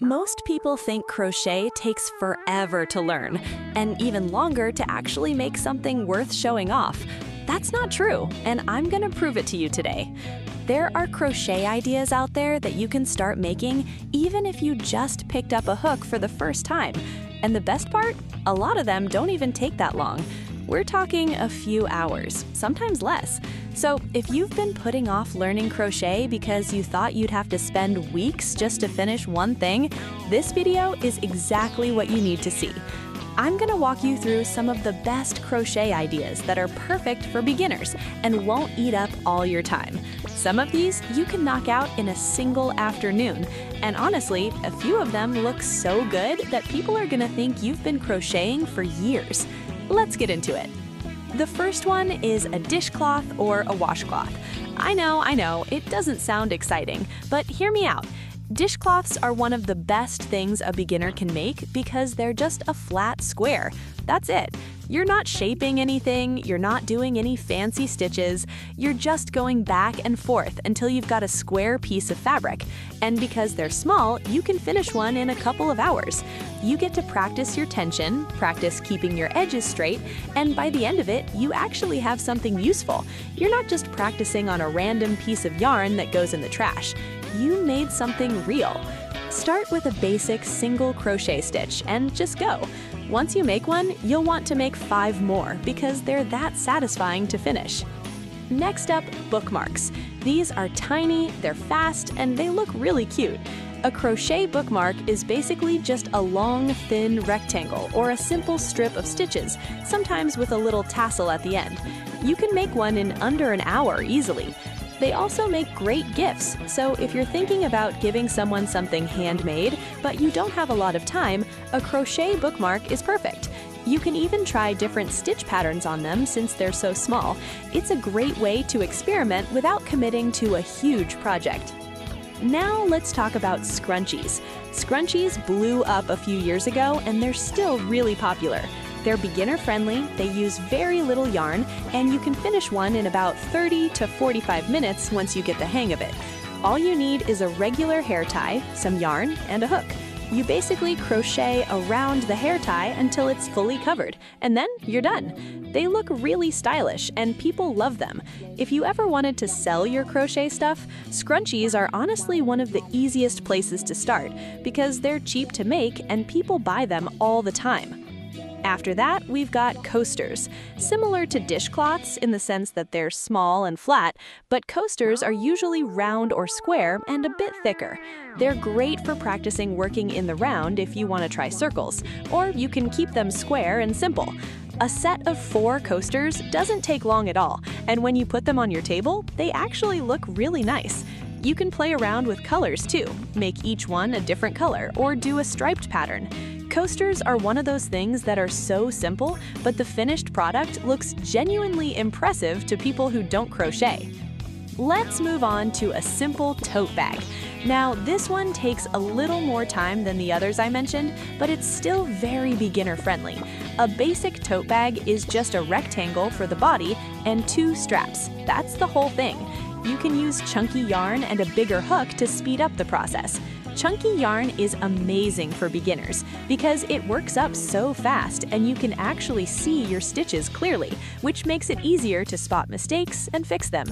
Most people think crochet takes forever to learn, and even longer to actually make something worth showing off. That's not true, and I'm gonna prove it to you today. There are crochet ideas out there that you can start making even if you just picked up a hook for the first time. And the best part? A lot of them don't even take that long. We're talking a few hours, sometimes less. So if you've been putting off learning crochet because you thought you'd have to spend weeks just to finish one thing, this video is exactly what you need to see. I'm gonna walk you through some of the best crochet ideas that are perfect for beginners and won't eat up all your time. Some of these you can knock out in a single afternoon, and honestly, a few of them look so good that people are gonna think you've been crocheting for years. Let's get into it. The first one is a dishcloth or a washcloth. I know, it doesn't sound exciting, but hear me out. Dishcloths are one of the best things a beginner can make because they're just a flat square. That's it. You're not shaping anything, you're not doing any fancy stitches, you're just going back and forth until you've got a square piece of fabric. And because they're small, you can finish one in a couple of hours. You get to practice your tension, practice keeping your edges straight, and by the end of it, you actually have something useful. You're not just practicing on a random piece of yarn that goes in the trash. You made something real. Start with a basic single crochet stitch and just go. Once you make one, you'll want to make 5 more because they're that satisfying to finish. Next up, bookmarks. These are tiny, they're fast, and they look really cute. A crochet bookmark is basically just a long, thin rectangle or a simple strip of stitches, sometimes with a little tassel at the end. You can make one in under an hour easily. They also make great gifts, so if you're thinking about giving someone something handmade, but you don't have a lot of time, a crochet bookmark is perfect. You can even try different stitch patterns on them since they're so small. It's a great way to experiment without committing to a huge project. Now let's talk about scrunchies. Scrunchies blew up a few years ago and they're still really popular. They're beginner-friendly, they use very little yarn, and you can finish one in about 30 to 45 minutes once you get the hang of it. All you need is a regular hair tie, some yarn, and a hook. You basically crochet around the hair tie until it's fully covered, and then you're done. They look really stylish, and people love them. If you ever wanted to sell your crochet stuff, scrunchies are honestly one of the easiest places to start because they're cheap to make and people buy them all the time. After that, we've got coasters. Similar to dishcloths in the sense that they're small and flat, but coasters are usually round or square and a bit thicker. They're great for practicing working in the round if you want to try circles, or you can keep them square and simple. A set of 4 coasters doesn't take long at all, and when you put them on your table, they actually look really nice. You can play around with colors too, make each one a different color, or do a striped pattern. Coasters are one of those things that are so simple, but the finished product looks genuinely impressive to people who don't crochet. Let's move on to a simple tote bag. Now, this one takes a little more time than the others I mentioned, but it's still very beginner-friendly. A basic tote bag is just a rectangle for the body and 2 straps. That's the whole thing. You can use chunky yarn and a bigger hook to speed up the process. Chunky yarn is amazing for beginners because it works up so fast and you can actually see your stitches clearly, which makes it easier to spot mistakes and fix them.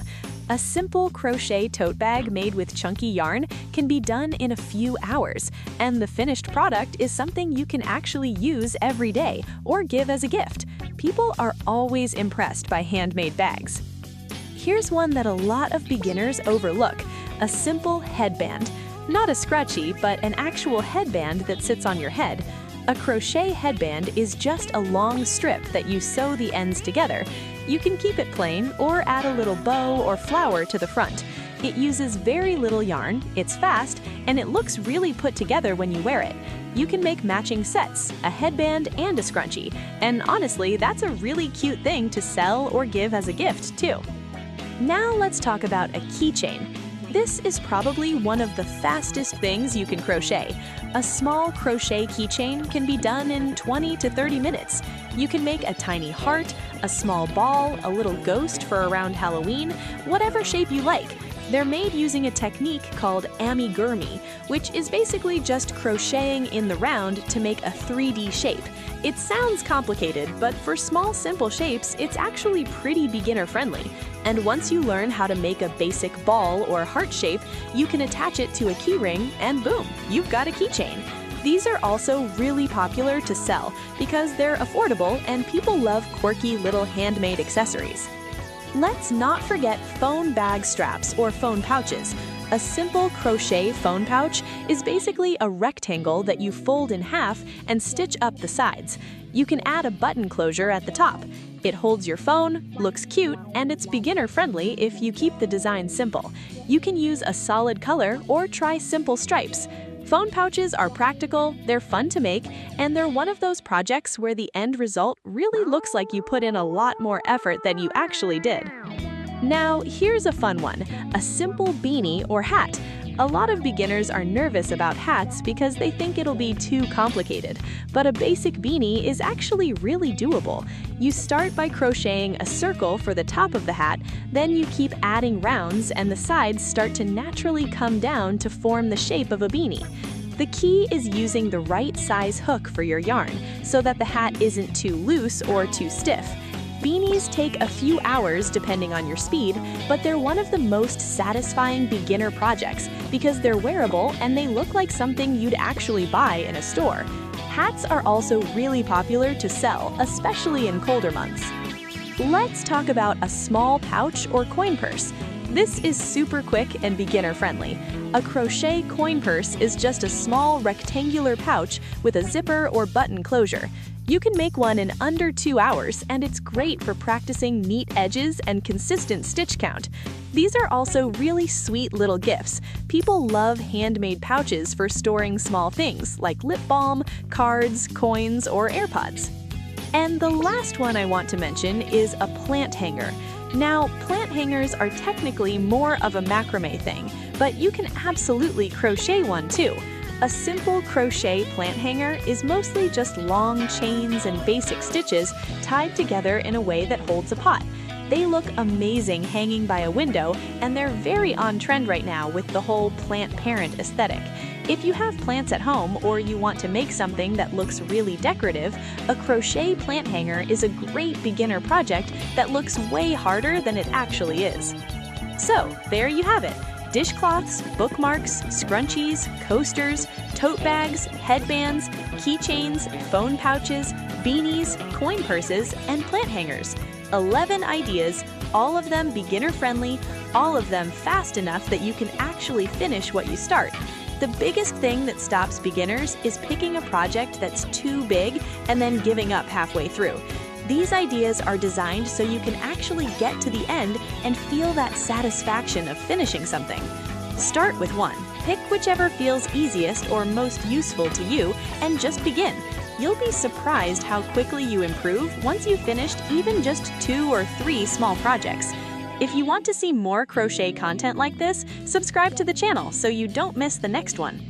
A simple crochet tote bag made with chunky yarn can be done in a few hours, and the finished product is something you can actually use every day or give as a gift. People are always impressed by handmade bags. Here's one that a lot of beginners overlook: a simple headband. Not a scrunchie, but an actual headband that sits on your head. A crochet headband is just a long strip that you sew the ends together. You can keep it plain or add a little bow or flower to the front. It uses very little yarn, it's fast, and it looks really put together when you wear it. You can make matching sets, a headband and a scrunchie, and honestly, that's a really cute thing to sell or give as a gift too. Now let's talk about a keychain. This is probably one of the fastest things you can crochet. A small crochet keychain can be done in 20 to 30 minutes. You can make a tiny heart, a small ball, a little ghost for around Halloween, whatever shape you like. They're made using a technique called amigurumi, which is basically just crocheting in the round to make a 3D shape. It sounds complicated, but for small, simple shapes, it's actually pretty beginner-friendly. And once you learn how to make a basic ball or heart shape, you can attach it to a keyring, and boom, you've got a keychain. These are also really popular to sell because they're affordable and people love quirky little handmade accessories. Let's not forget phone bag straps or phone pouches. A simple crochet phone pouch is basically a rectangle that you fold in half and stitch up the sides. You can add a button closure at the top. It holds your phone, looks cute, and it's beginner-friendly if you keep the design simple. You can use a solid color or try simple stripes. Phone pouches are practical, they're fun to make, and they're one of those projects where the end result really looks like you put in a lot more effort than you actually did. Now, here's a fun one, a simple beanie or hat. A lot of beginners are nervous about hats because they think it'll be too complicated, but a basic beanie is actually really doable. You start by crocheting a circle for the top of the hat, then you keep adding rounds and the sides start to naturally come down to form the shape of a beanie. The key is using the right size hook for your yarn so that the hat isn't too loose or too stiff. Beanies take a few hours depending on your speed, but they're one of the most satisfying beginner projects because they're wearable and they look like something you'd actually buy in a store. Hats are also really popular to sell, especially in colder months. Let's talk about a small pouch or coin purse. This is super quick and beginner-friendly. A crochet coin purse is just a small rectangular pouch with a zipper or button closure. You can make one in under 2 hours, and it's great for practicing neat edges and consistent stitch count. These are also really sweet little gifts. People love handmade pouches for storing small things like lip balm, cards, coins, or AirPods. And the last one I want to mention is a plant hanger. Now, plant hangers are technically more of a macrame thing, but you can absolutely crochet one too. A simple crochet plant hanger is mostly just long chains and basic stitches tied together in a way that holds a pot. They look amazing hanging by a window, and they're very on trend right now with the whole plant parent aesthetic. If you have plants at home or you want to make something that looks really decorative, a crochet plant hanger is a great beginner project that looks way harder than it actually is. So, there you have it. Dishcloths, bookmarks, scrunchies, coasters, tote bags, headbands, keychains, phone pouches, beanies, coin purses, and plant hangers. 11 ideas, all of them beginner-friendly, all of them fast enough that you can actually finish what you start. The biggest thing that stops beginners is picking a project that's too big and then giving up halfway through. These ideas are designed so you can actually get to the end and feel that satisfaction of finishing something. Start with one. Pick whichever feels easiest or most useful to you and just begin. You'll be surprised how quickly you improve once you've finished even just 2 or 3 small projects. If you want to see more crochet content like this, subscribe to the channel so you don't miss the next one.